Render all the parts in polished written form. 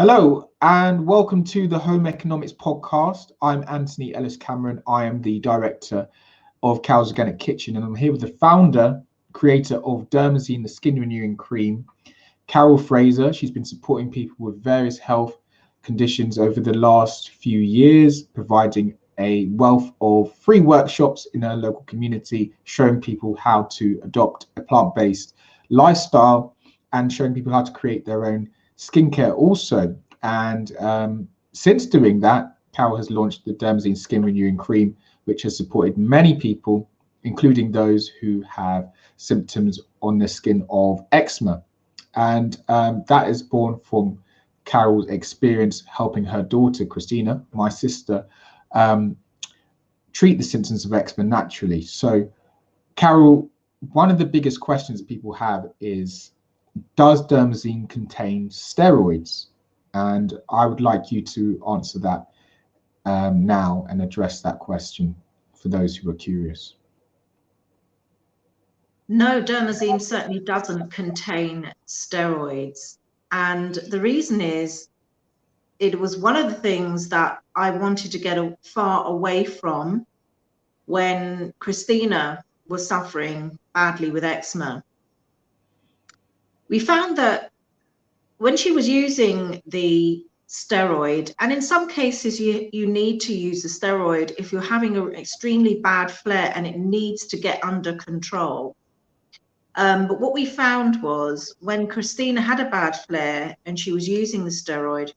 Hello and welcome to the Home Economics Podcast. I'm Anthony Ellis-Cameron. I am the director of Carol's Organic Kitchen, and I'm here with the founder, creator of Dermazeam Skin Renewing Cream, Carol Fraser. She's been supporting people with various health conditions over the last few years, providing a wealth of free workshops in her local community, showing people how to adopt a plant-based lifestyle and showing people how to create their own skincare also. And since doing that, Carol has launched the Dermazeam Skin Renewing Cream, which has supported many people, including those who have symptoms on their skin of eczema. And that is born from Carol's experience helping her daughter, Christina, my sister, treat the symptoms of eczema naturally. So, Carol, one of the biggest questions people have is, does Dermazeam contain steroids? And I would like you to answer that now and address that question for those who are curious. No, Dermazeam certainly doesn't contain steroids. And the reason is, it was one of the things that I wanted to get far away from when Christina was suffering badly with eczema. We found that when she was using the steroid, and in some cases you need to use the steroid if you're having an extremely bad flare and it needs to get under control. But what we found was when Christina had a bad flare and she was using the steroid,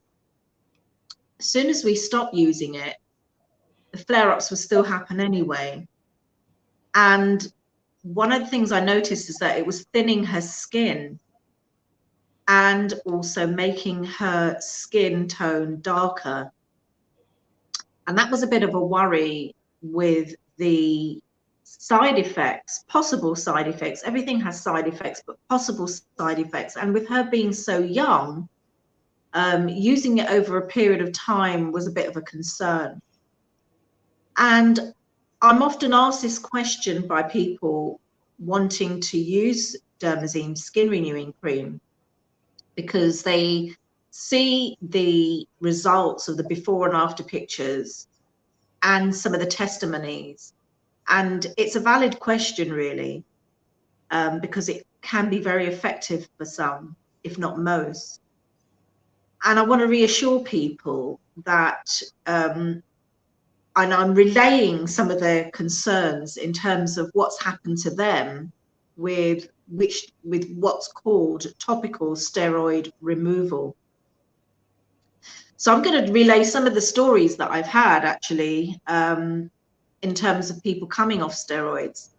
as soon as we stopped using it, the flare-ups would still happen anyway. And one of the things I noticed is that it was thinning her skin and also making her skin tone darker. And that was a bit of a worry with the side effects, possible side effects. Everything has side effects, but possible side effects. And with her being so young, using it over a period of time was a bit of a concern. And I'm often asked this question by people wanting to use Dermazeam Skin Renewing Cream because they see the results of the before and after pictures and some of the testimonies. And it's a valid question, really, because it can be very effective for some, if not most. And I want to reassure people that, and I'm relaying some of their concerns in terms of what's happened to them with what's called topical steroid removal. So I'm going to relay some of the stories that I've had actually in terms of people coming off steroids.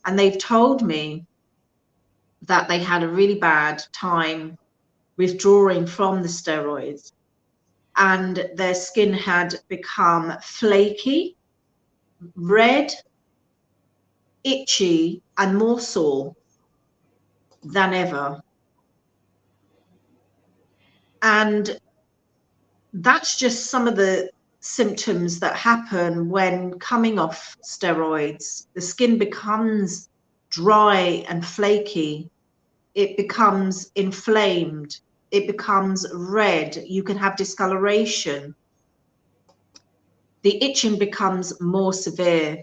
And they've told me that they had a really bad time withdrawing from the steroids and their skin had become flaky, red, itchy, and more sore than ever. And that's just some of the symptoms that happen when coming off steroids. The skin becomes dry and flaky. It becomes inflamed. It becomes red. You can have discoloration. The itching becomes more severe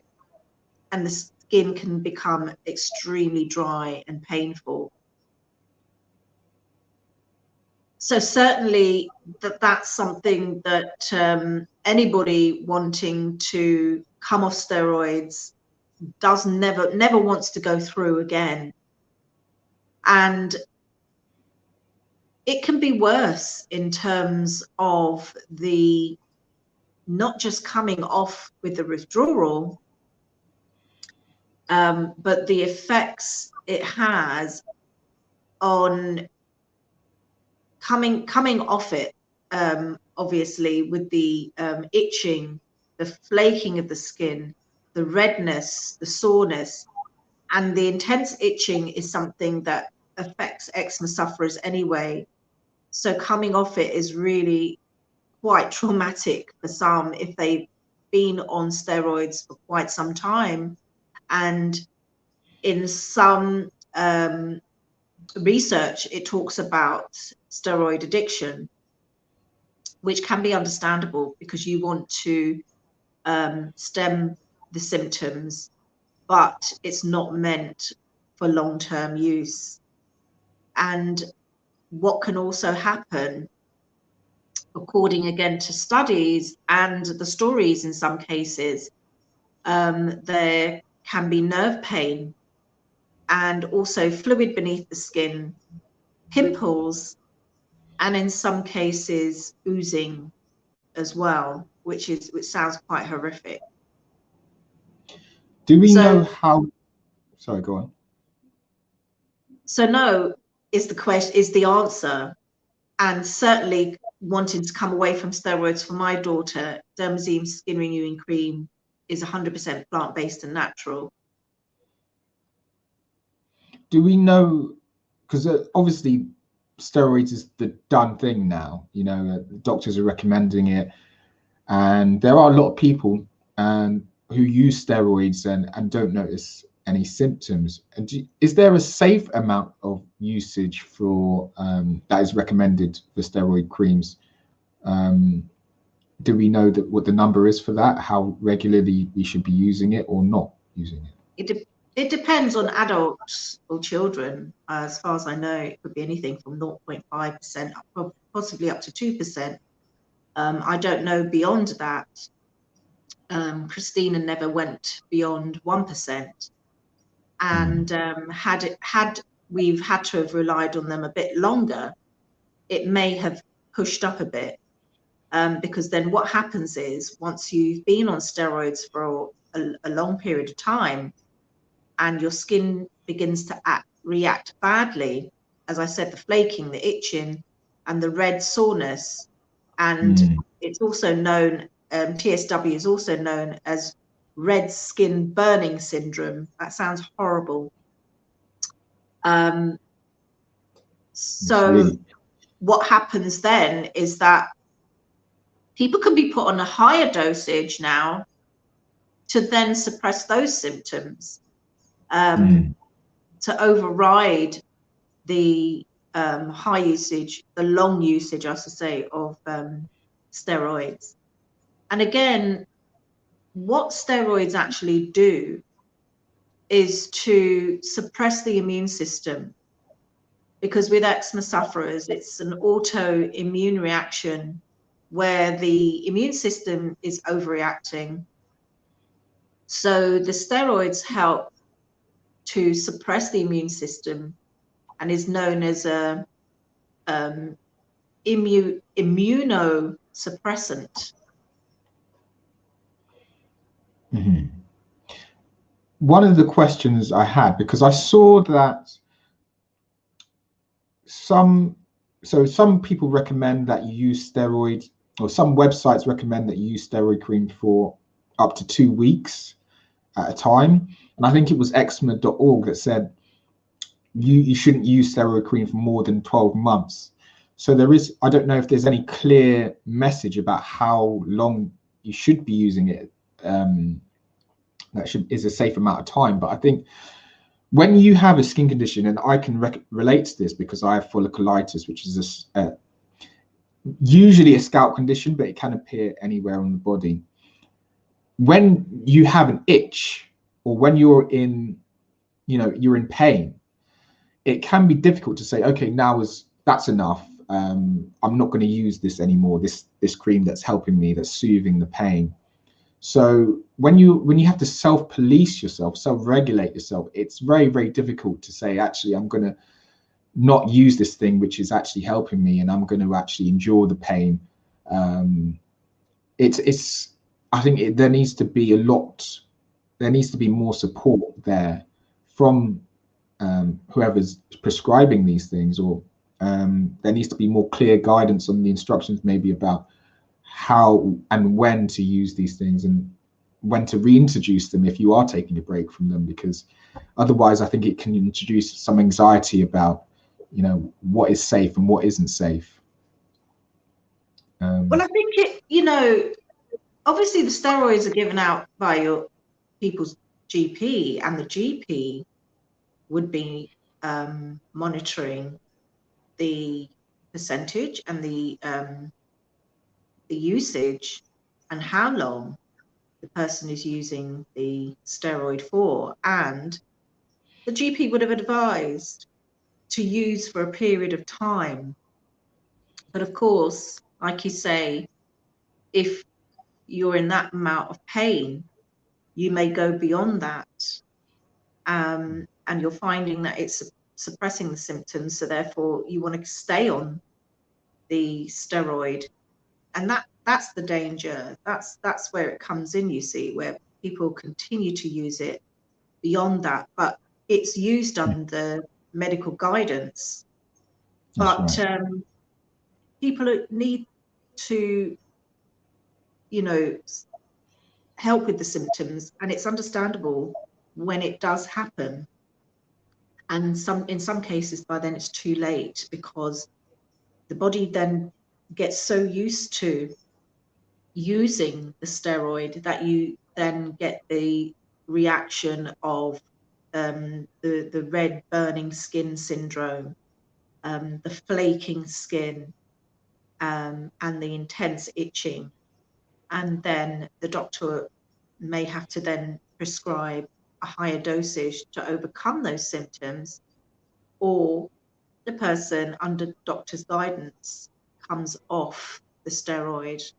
and the skin can become extremely dry and painful. So certainly that's something that anybody wanting to come off steroids never wants to go through again. And it can be worse in terms of the not just coming off with the withdrawal, but the effects it has on coming off it, obviously, with the itching, the flaking of the skin, the redness, the soreness, and the intense itching is something that affects eczema sufferers anyway. So coming off it is really quite traumatic for some if they've been on steroids for quite some time. And in some research, it talks about steroid addiction. which can be understandable because you want to stem the symptoms, but it's not meant for long-term use. And what can also happen, according again to studies and the stories in some cases, there can be nerve pain and also fluid beneath the skin, pimples, and in some cases oozing as well, which sounds quite horrific. Do we know how? Sorry, go on. So no is the question, is the answer, and certainly wanting to come away from steroids for my daughter, Dermazeam Skin Renewing Cream is 100% plant-based and natural. Do we know, because obviously steroids is the done thing now, you know, doctors are recommending it, and there are a lot of people who use steroids and don't notice any symptoms. And is there a safe amount of usage for that is recommended for steroid creams? Do we know that what the number is for that, how regularly we should be using it or not using it? It depends on adults or children. As far as I know, it could be anything from 0.5% possibly up to 2%. I don't know beyond that. Christina never went beyond 1%. And had we've had to have relied on them a bit longer, it may have pushed up a bit. Because then what happens is, once you've been on steroids for a long period of time and your skin begins to react badly, as I said, the flaking, the itching, and the red soreness, and it's also known, TSW is also known as red skin burning syndrome. That sounds horrible. So what happens then is that people can be put on a higher dosage now to then suppress those symptoms, to override the high usage, the long usage, I should say, of steroids. And again, what steroids actually do is to suppress the immune system, because with eczema sufferers, it's an autoimmune reaction where the immune system is overreacting. So the steroids help to suppress the immune system and is known as a immunosuppressant. One of the questions I had, because I saw that some people recommend that you use steroids, or some websites recommend that you use steroid cream for up to 2 weeks at a time. And I think it was eczema.org that said you shouldn't use steroid cream for more than 12 months. So there is, I don't know if there's any clear message about how long you should be using it. That is a safe amount of time. But I think when you have a skin condition, and I can relate to this because I have folliculitis, which is usually a scalp condition, but it can appear anywhere on the body. When you have an itch, or when you're in, you're in pain, it can be difficult to say, okay, that's enough. I'm not going to use this anymore. This cream that's helping me, that's soothing the pain. So when you have to self-police yourself, self-regulate yourself, it's very, very difficult to say, actually, I'm going to not use this thing which is actually helping me, and I'm going to actually endure the pain. I think there needs to be more support there from whoever's prescribing these things, or there needs to be more clear guidance on the instructions, maybe about how and when to use these things and when to reintroduce them if you are taking a break from them, because otherwise I think it can introduce some anxiety about what is safe and what isn't safe. Well, I think obviously the steroids are given out by your people's GP, and the GP would be monitoring the percentage and the the usage and how long the person is using the steroid for. And the GP would have advised to use for a period of time. But of course, like you say, if you're in that amount of pain, you may go beyond that. And you're finding that it's suppressing the symptoms. So therefore, you want to stay on the steroid. And that's the danger. That's where it comes in, you see, where people continue to use it beyond that. But it's used under medical guidance. That's But right. people need to, you know, help with the symptoms, and it's understandable when it does happen. And in some cases, by then it's too late, because the body then gets so used to using the steroid that you then get the reaction of the red burning skin syndrome, the flaking skin, and the intense itching. And then the doctor may have to then prescribe a higher dosage to overcome those symptoms, or the person, under doctor's guidance, comes off the steroid,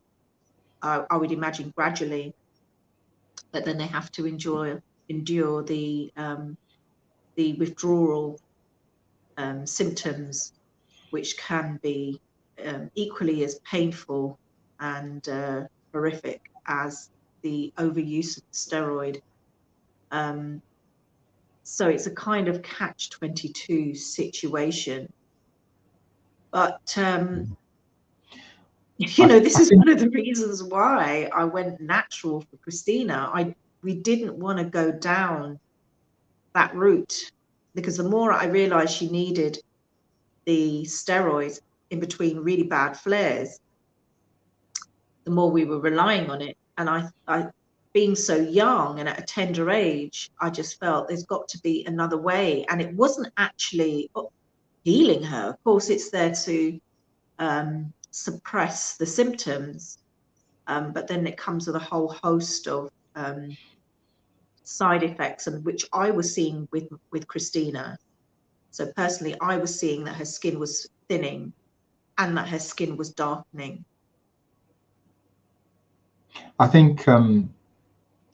I would imagine gradually, but then they have to endure the withdrawal symptoms, which can be equally as painful and horrific as the overuse of the steroid. So it's a kind of catch-22 situation. But you know, this is one of the reasons why I went natural for Christina. We didn't want to go down that route, because the more I realized she needed the steroids in between really bad flares, the more we were relying on it. And I being so young and at a tender age, I just felt there's got to be another way. And it wasn't actually healing her. Of course, it's there to suppress the symptoms, but then it comes with a whole host of side effects, and which I was seeing with Christina. So personally, I was seeing that her skin was thinning and that her skin was darkening. I think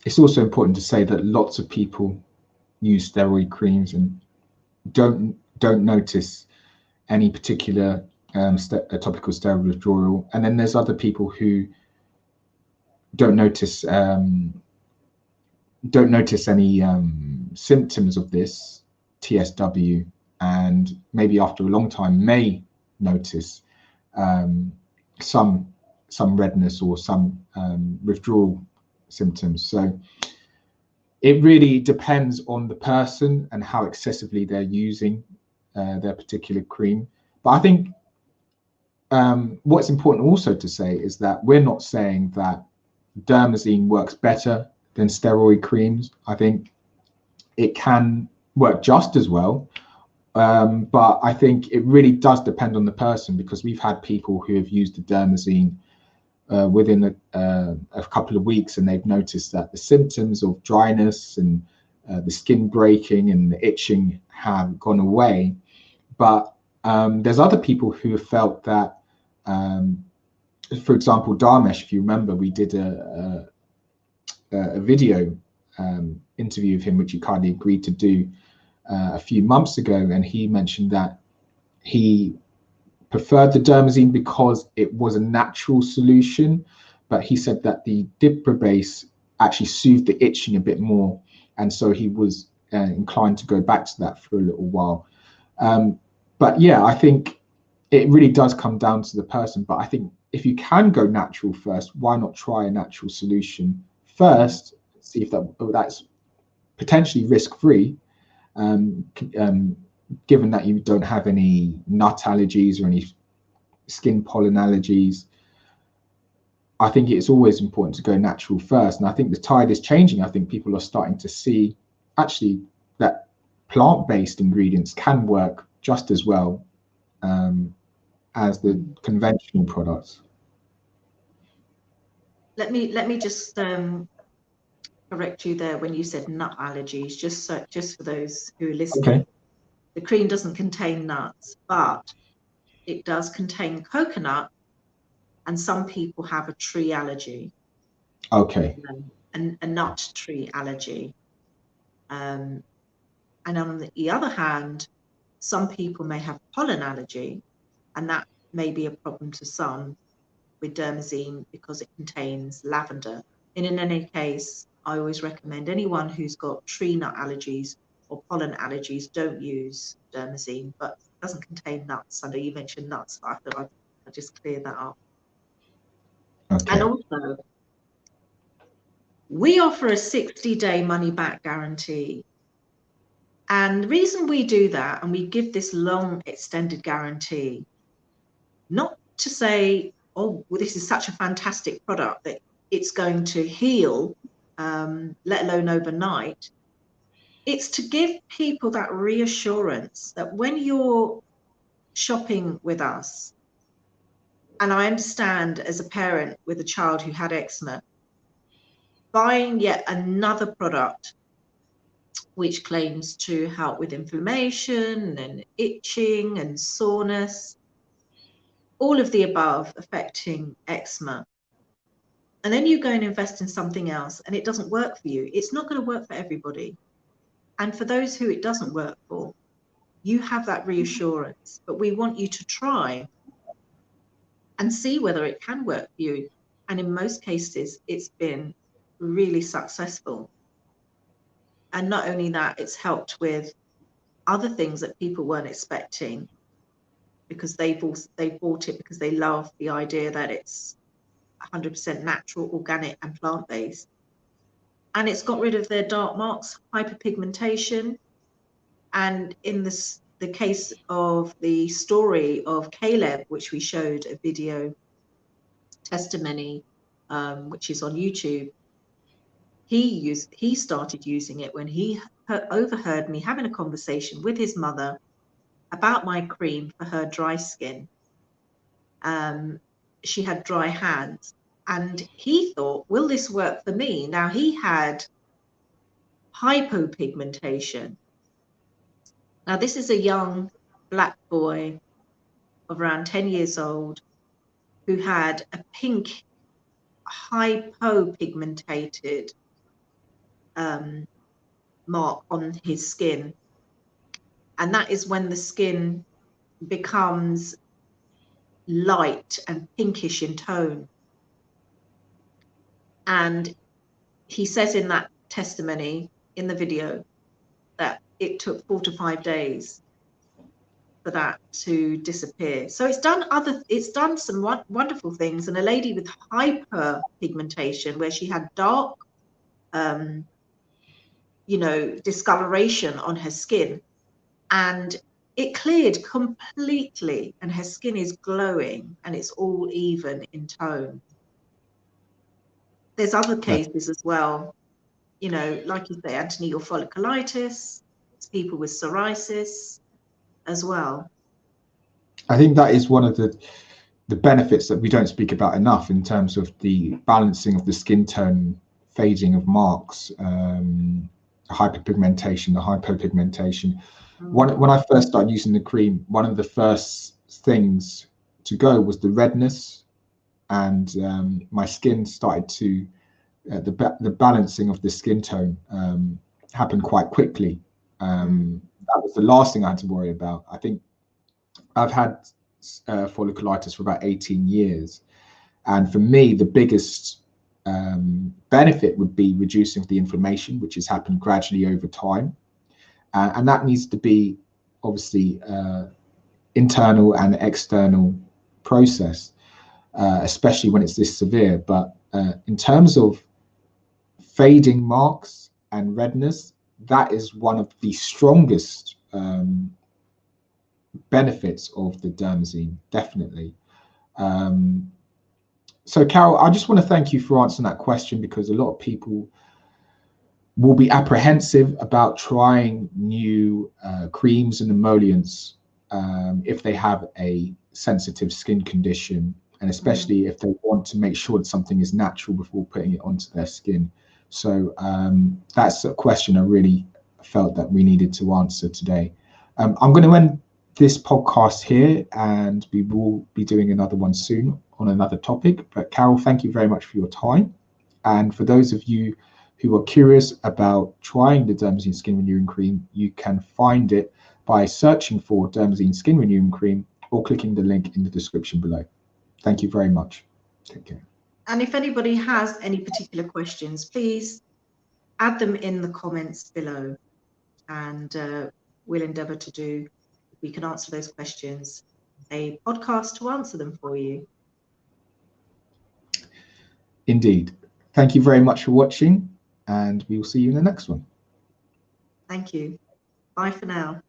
it's also important to say that lots of people use steroid creams and don't notice any particular topical steroid withdrawal, and then there's other people who don't notice any symptoms of this TSW, and maybe after a long time may notice some redness or some withdrawal symptoms. So it really depends on the person and how excessively they're using their particular cream. But I think what's important also to say is that we're not saying that Dermazeam works better than steroid creams. I think it can work just as well, but I think it really does depend on the person, because we've had people who have used the Dermazeam within a couple of weeks, and they've noticed that the symptoms of dryness and the skin breaking and the itching have gone away. But there's other people who have felt that, for example, Dharmesh, if you remember, we did a video interview of him, which he kindly agreed to do a few months ago, and he mentioned that he preferred the Dermazeam because it was a natural solution, but he said that the Diprobase actually soothed the itching a bit more, and so he was inclined to go back to that for a little while. But yeah, I think it really does come down to the person. But I think if you can go natural first, why not try a natural solution first, see if that's potentially risk-free, given that you don't have any nut allergies or any skin pollen allergies. I think it's always important to go natural first. And I think the tide is changing. I think people are starting to see actually that plant-based ingredients can work just as well as the conventional products. let me just correct you there when you said nut allergies, just for those who are listening. Okay. The cream doesn't contain nuts, but it does contain coconut, and some people have a tree allergy. Okay. A nut tree allergy. And on the other hand, some people may have pollen allergy, and that may be a problem to some with Dermazeam because it contains lavender. And in any case, I always recommend anyone who's got tree nut allergies or pollen allergies, don't use Dermazeam, but it doesn't contain nuts. I know you mentioned nuts, but I thought I'd just clear that up. Okay. And also, we offer a 60-day money-back guarantee. And the reason we do that, and we give this long extended guarantee, not to say, oh, well, this is such a fantastic product that it's going to heal, let alone overnight. It's to give people that reassurance that when you're shopping with us, and I understand as a parent with a child who had eczema, buying yet another product which claims to help with inflammation and itching and soreness, all of the above affecting eczema. And then you go and invest in something else and it doesn't work for you. It's not going to work for everybody. And for those who it doesn't work for, you have that reassurance, but we want you to try and see whether it can work for you. And in most cases, it's been really successful. And not only that, it's helped with other things that people weren't expecting, because they bought it because they love the idea that it's 100% natural, organic and plant-based. And it's got rid of their dark marks, hyperpigmentation. And in the case of the story of Caleb, which we showed a video testimony, which is on YouTube, he started using it when he overheard me having a conversation with his mother about my cream for her dry skin. She had dry hands, and he thought, will this work for me? Now, he had hypopigmentation. Now, this is a young black boy of around 10 years old who had a pink hypopigmentated mark on his skin. And that is when the skin becomes light and pinkish in tone. And he says in that testimony in the video that it took 4 to 5 days for that to disappear. So it's done some wonderful things. And a lady with hyperpigmentation, where she had dark discoloration on her skin, and it cleared completely, and her skin is glowing and it's all even in tone. There's other cases as well, like you say, Anthony, your folliculitis, people with psoriasis as well. I think that is one of the benefits that we don't speak about enough in terms of the balancing of the skin tone, fading of marks, hyperpigmentation, the hypopigmentation. When I first started using the cream, one of the first things to go was the redness, and my skin started to, the balancing of the skin tone happened quite quickly. That was the last thing I had to worry about. I think I've had folliculitis for about 18 years. And for me, the biggest benefit would be reducing the inflammation, which has happened gradually over time. And that needs to be obviously internal and external process, especially when it's this severe. But in terms of fading marks and redness, that is one of the strongest benefits of the Dermazeam, definitely. So Carol, I just want to thank you for answering that question, because a lot of people will be apprehensive about trying new creams and emollients if they have a sensitive skin condition. and especially if they want to make sure that something is natural before putting it onto their skin. So that's a question I really felt that we needed to answer today. I'm going to end this podcast here, and we will be doing another one soon on another topic. But Carol, thank you very much for your time. And for those of you who are curious about trying the Dermazeam Skin Renewing Cream, you can find it by searching for Dermazeam Skin Renewing Cream or clicking the link in the description below. Thank you very much. Take care. And if anybody has any particular questions, please add them in the comments below, and we'll endeavour to do, if we can answer those questions, a podcast to answer them for you. Indeed. Thank you very much for watching, and we will see you in the next one. Thank you. Bye for now.